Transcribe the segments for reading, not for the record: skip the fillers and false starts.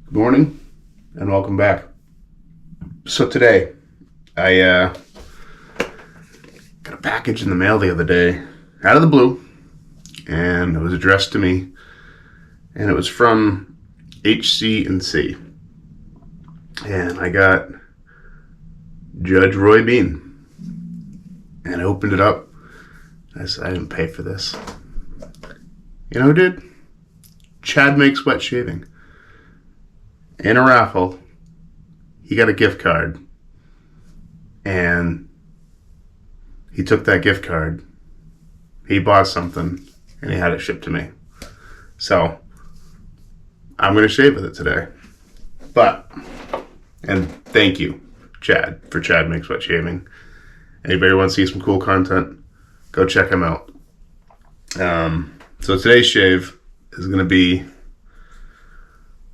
Good morning and welcome back. So today, I got a package in the mail the other day, out of the blue, and it was addressed to me, and it was from HC&C, and I got Judge Roy Bean, and I opened it up. I said, I didn't pay for this. You know who did? Chad Makes Wet Shaving. In a raffle, he got a gift card, and he took that gift card, he bought something, and he had it shipped to me. So I'm going to shave with it today. And thank you, Chad, for Chad Makes Wet Shaving. Anybody want to see some cool content, go check him out. So today's shave is going to be,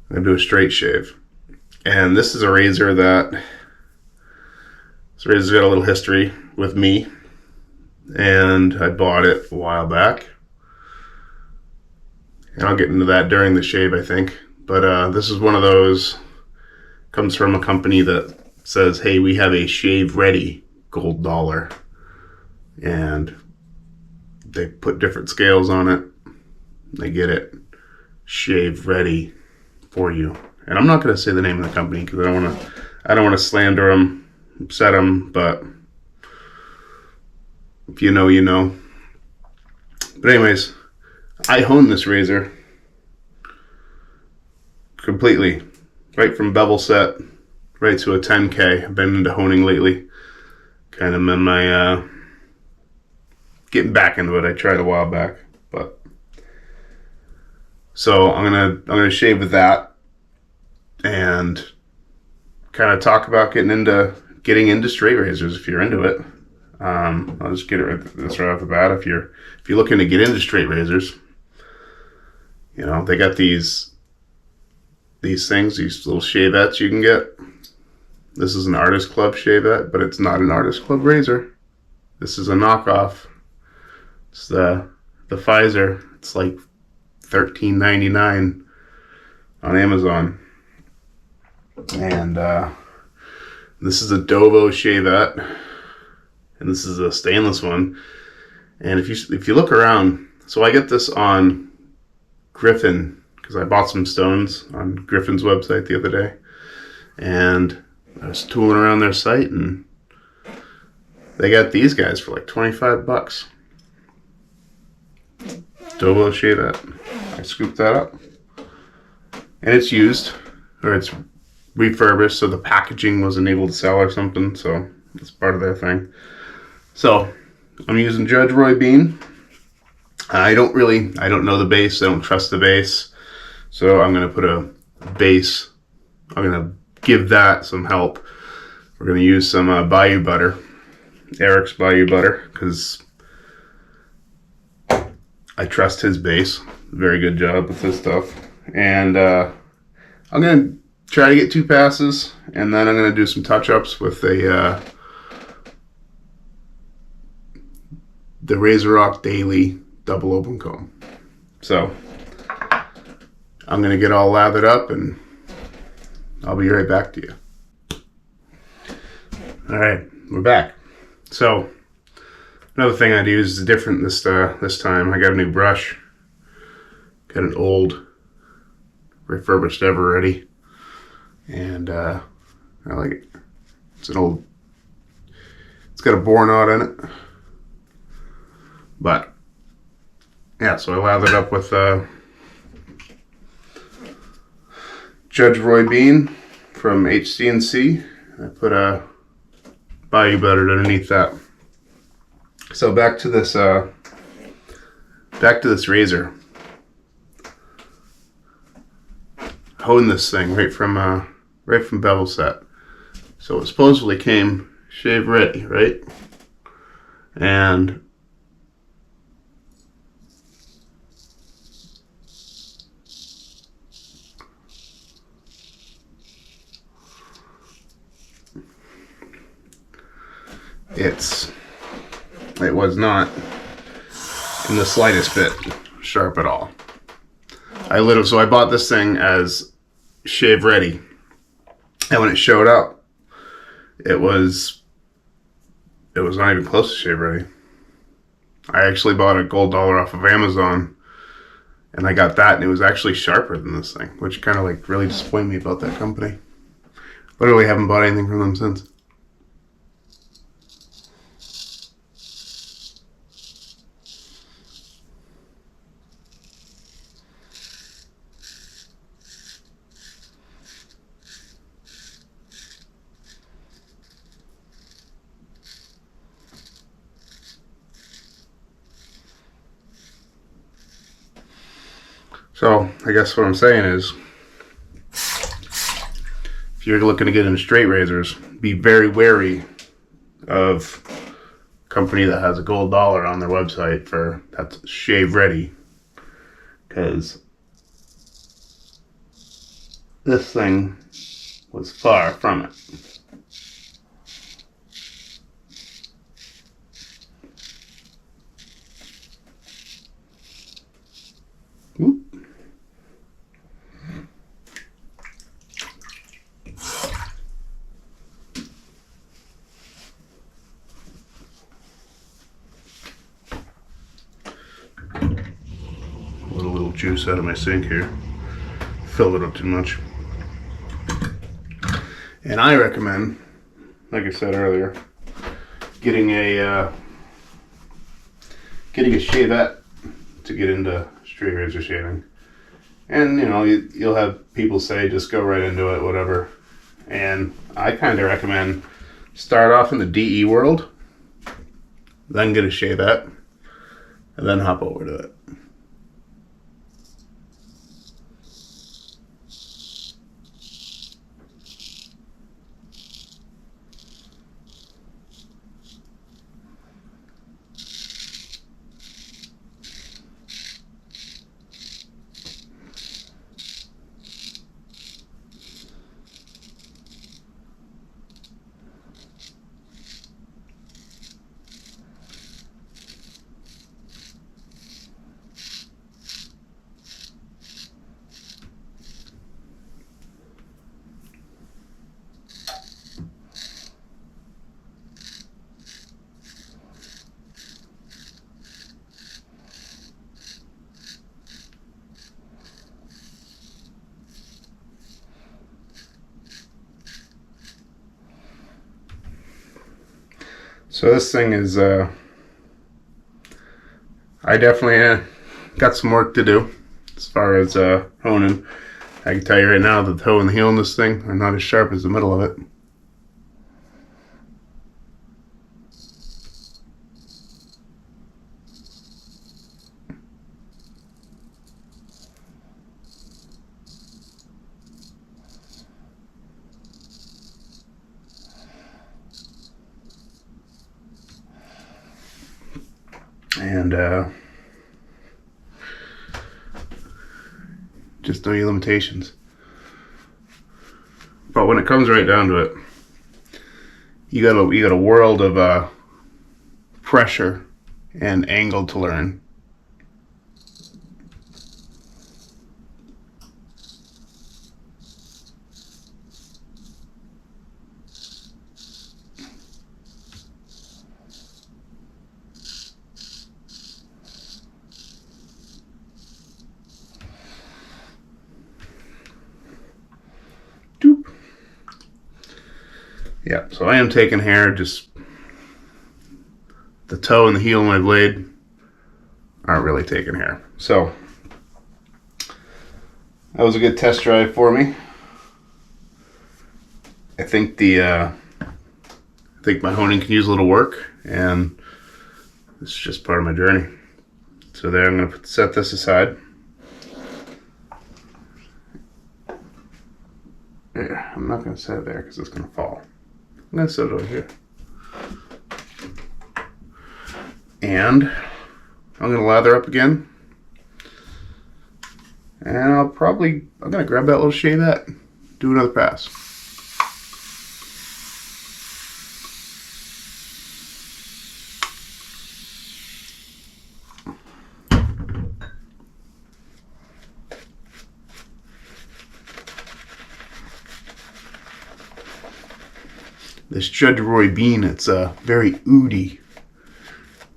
I'm going to do a straight shave. And this is a razor this razor's got a little history with me. And I bought it a while back. And I'll get into that during the shave, I think. But this is one of those, comes from a company that says, hey, we have a shave ready gold dollar. And they put different scales on it. They get it shave ready for you. And I'm not going to say the name of the company because I don't want to slander them, upset them, but if you know, you know. But anyways, I hone this razor completely, right from bevel set right to a 10K. I've been into honing lately. Kind of in my getting back into it. I tried a while back, but so I'm gonna shave with that and kind of talk about getting into straight razors if you're into it. I'll just get this right off the bat. If you're looking to get into straight razors, you know, they got these things, these little shavettes you can get. This is an Artist Club shavette, but it's not an Artist Club razor. This is a knockoff. It's the Pfizer. It's like $13.99 on Amazon. And this is a dovo shavette, and this is a stainless one. And if you look around, so I get this on Griffin because I bought some stones on Griffin's website the other day, and I was tooling around their site, and they got these guys for like $25. Dovo shavette. I scooped that up, and it's used, or it's refurbished, so the packaging wasn't able to sell or something, so it's part of their thing. So I'm using Judge Roy Bean. I don't know the base. I don't trust the base, so I'm going to put a base. I'm going to give that some help. We're going to use some Bayou butter, Eric's Bayou butter, because I trust his base. Very good job with this stuff. And I'm going to try to get 2 passes, and then I'm going to do some touch-ups with the RazorRock Daily double open comb. So I'm going to get all lathered up, and I'll be right back to you. All right, we're back. So another thing I'd use is different this time. I got a new brush. Got an old refurbished Ever Ready. And I like it. It's got a bore knot in it. But yeah, so I lathered up with Judge Roy Bean from HC&C. I put a Bayou butter underneath that. So back to this razor. Hone this thing right from bevel set. So it supposedly came shave ready, right? And it was not in the slightest bit sharp at all. So I bought this thing as shave ready. And when it showed up, it was not even close to shave ready. I actually bought a gold dollar off of Amazon, and I got that, and it was actually sharper than this thing, which kind of like really disappointed me about that company. Literally haven't bought anything from them since. So I guess what I'm saying is, if you're looking to get into straight razors, be very wary of a company that has a gold dollar on their website for that's shave ready, because this thing was far from it. Oop. A little juice out of my sink here. Filled it up too much. And I recommend, like I said earlier, getting a shavette to get into straight razor shaving. And you know, you'll have people say just go right into it, whatever. And I kind of recommend start off in the DE world, then get a shavette, and then hop over to it. So this thing is, I definitely got some work to do as far as honing. I can tell you right now that the toe and the heel in this thing are not as sharp as the middle of it. And just know your limitations. But when it comes right down to it, you got a world of pressure and angle to learn. Yeah, so I am taking hair, just the toe and the heel of my blade aren't really taking hair. So that was a good test drive for me. I think I think my honing can use a little work, and it's just part of my journey. So there, I'm going to set this aside. Yeah, I'm not going to set it there because it's going to fall. I'm going to set it over here. And I'm going to lather up again. And I'm going to grab that little shavette, do another pass. this Judgeroy bean. It's a very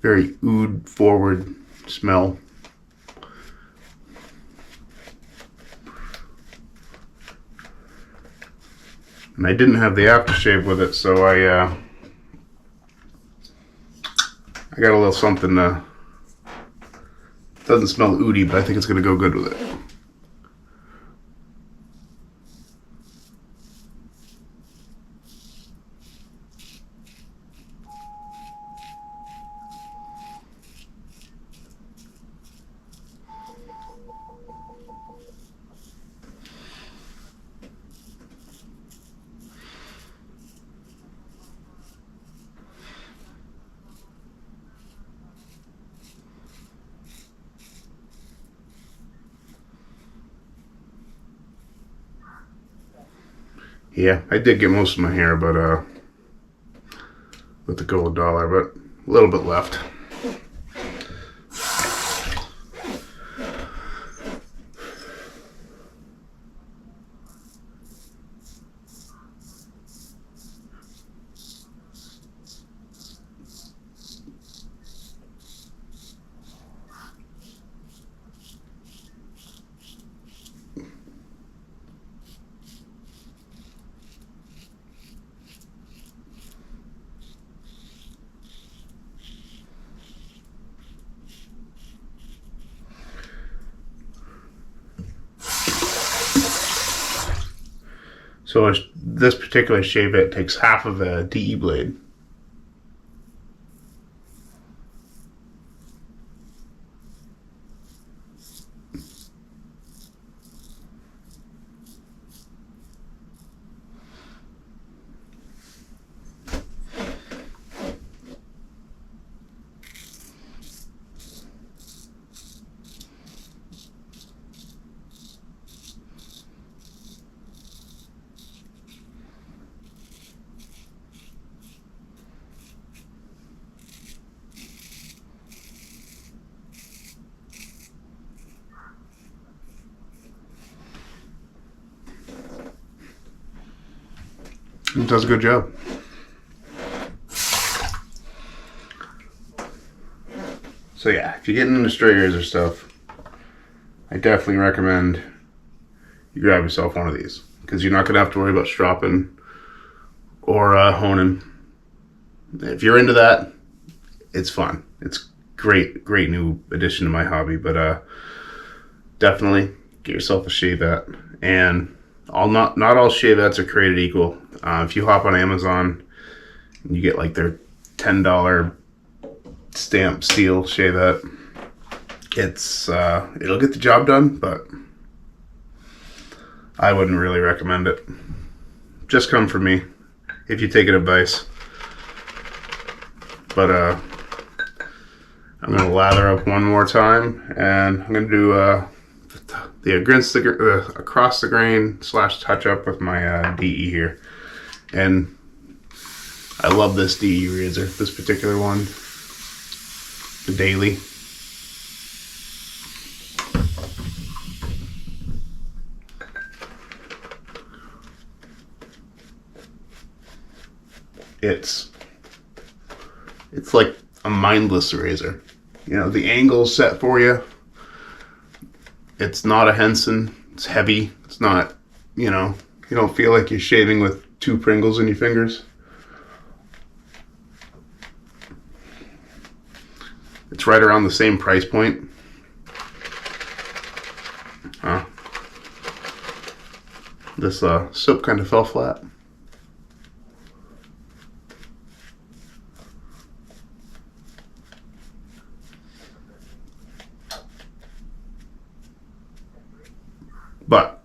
very oud forward smell. And I didn't have the aftershave with it, so I got a little something. Doesn't smell oudy, but I think it's going to go good with it. Yeah, I did get most of my hair, but with the gold dollar, but a little bit left. So this particular shavette takes half of a DE blade. It does a good job. So yeah, if you're getting into straight razor stuff, I definitely recommend you grab yourself one of these, because you're not going to have to worry about stropping or honing. If you're into that, it's fun. It's great new addition to my hobby. But definitely get yourself a shavette. And not all shavettes are created equal. If you hop on Amazon and you get like their $10 stamp steel shavette, it'll get the job done, but I wouldn't really recommend it. Just come from me if you take advice. But I'm gonna lather up one more time, and I'm gonna do the across the grain / touch up with my DE here. And I love this DE razor, this particular one, the Daily. It's like a mindless razor. You know, the angle's set for you. It's not a Henson. It's heavy. It's not, you don't feel like you're shaving with 2 Pringles in your fingers. It's right around the same price point. This soap kind of fell flat. But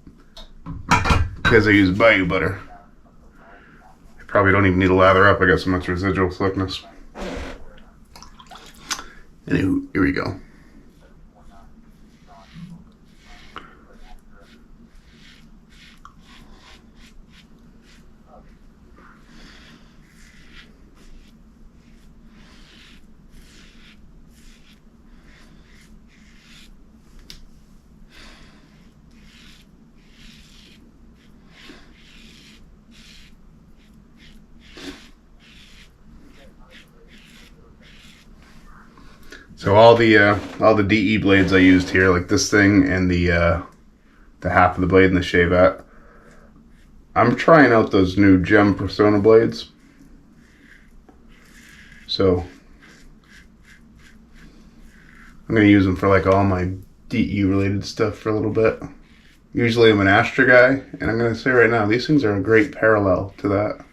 because I use Bayou butter, I probably don't even need to lather up. I got so much residual thickness. Anywho, here we go. all the DE blades I used here, like this thing and the half of the blade in the shavette. I'm trying out those new Gem Persona blades. So I'm going to use them for like all my DE related stuff for a little bit. Usually I'm an Astra guy, and I'm going to say right now, these things are a great parallel to that.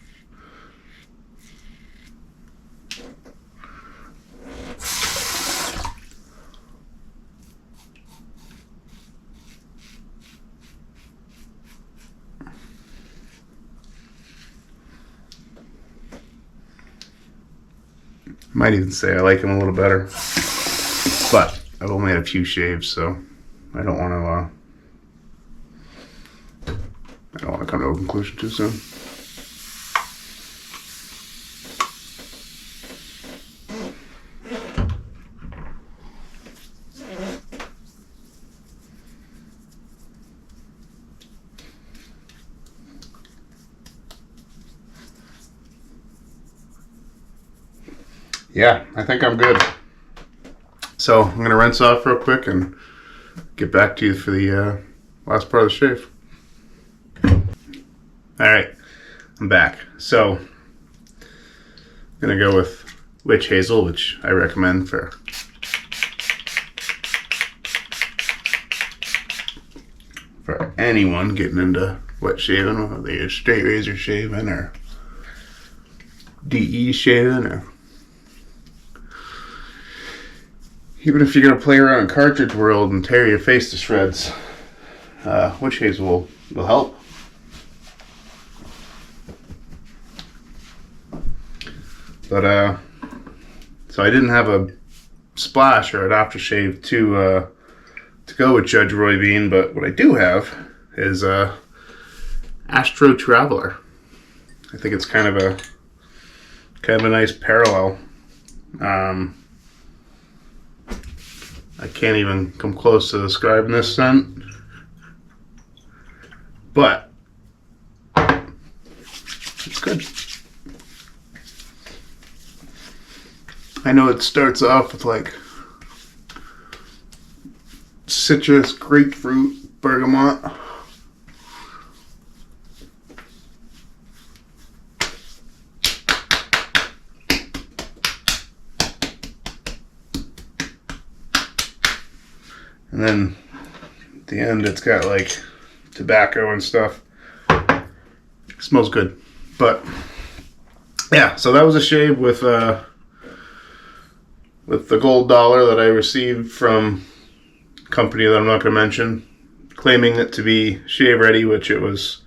Might even say I like them a little better, but I've only had a few shaves, so I don't want to come to a conclusion too soon. Yeah, I think I'm good. So I'm going to rinse off real quick and get back to you for the last part of the shave. Alright, I'm back. So I'm going to go with witch hazel, which I recommend for anyone getting into wet shaving, whether you're straight razor shaving or DE shaving, or even if you're going to play around in cartridge world and tear your face to shreds, witch hazel will help. But, so I didn't have a splash or an aftershave to go with Judge Roy Bean, but what I do have is Astro Traveler. I think it's kind of a nice parallel. I can't even come close to describing this scent, but it's good. I know it starts off with like citrus, grapefruit, bergamot. And then at the end it's got like tobacco and stuff. It smells good. But yeah, so that was a shave with the gold dollar that I received from a company that I'm not going to mention, claiming it to be shave ready, which it was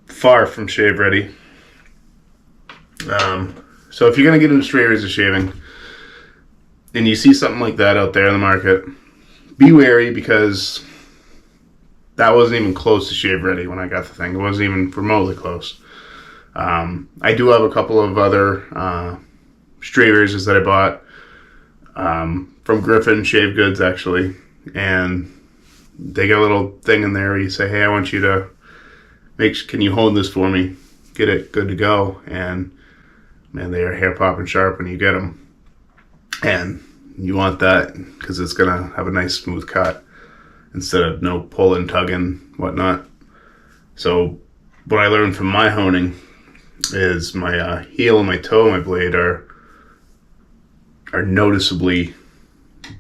far from shave ready. So if you're going to get into straight razor shaving and you see something like that out there in the market, be wary, because that wasn't even close to shave ready when I got the thing. It wasn't even remotely close. I do have a couple of other straight razors that I bought from Griffin Shave Goods, actually, and they got a little thing in there where you say, hey, I want you to can you hold this for me, get it good to go, and man, they are hair popping sharp when you get them. And you want that because it's going to have a nice smooth cut instead of no pulling, tugging, whatnot. So what I learned from my honing is my heel and my toe of my blade are noticeably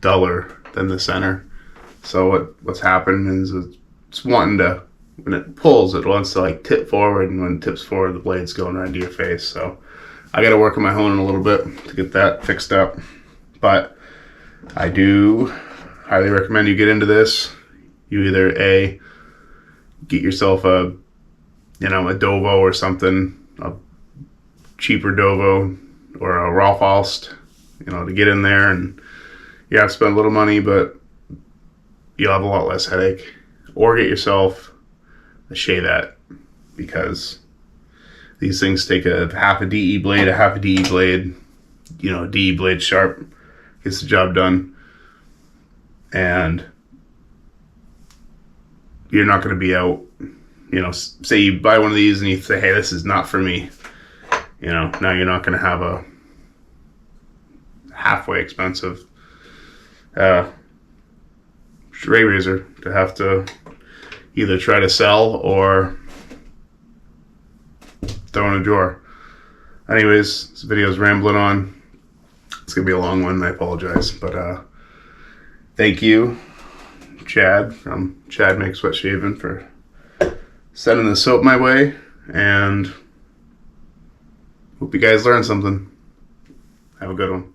duller than the center. So what's happened is it's wanting to, when it pulls, it wants to like tip forward, and when it tips forward, the blade's going right into your face. So I got to work on my honing a little bit to get that fixed up. But I do highly recommend you get into this. You either get yourself a dovo or something, a cheaper dovo or a Ralph Alst, to get in there, and you have to spend a little money, but you'll have a lot less headache. Or get yourself a shavette, because these things take a half a DE blade, DE blade sharp, gets the job done. And you're not going to be out, say you buy one of these and you say, hey, this is not for me. Now you're not going to have halfway expensive straight razor to have to either try to sell or throw in a drawer. Anyways, this video's rambling on. It's gonna be a long one, I apologize. But thank you, Chad from Chad Makes Wet Shaving, for sending the soap my way, and hope you guys learned something. Have a good one.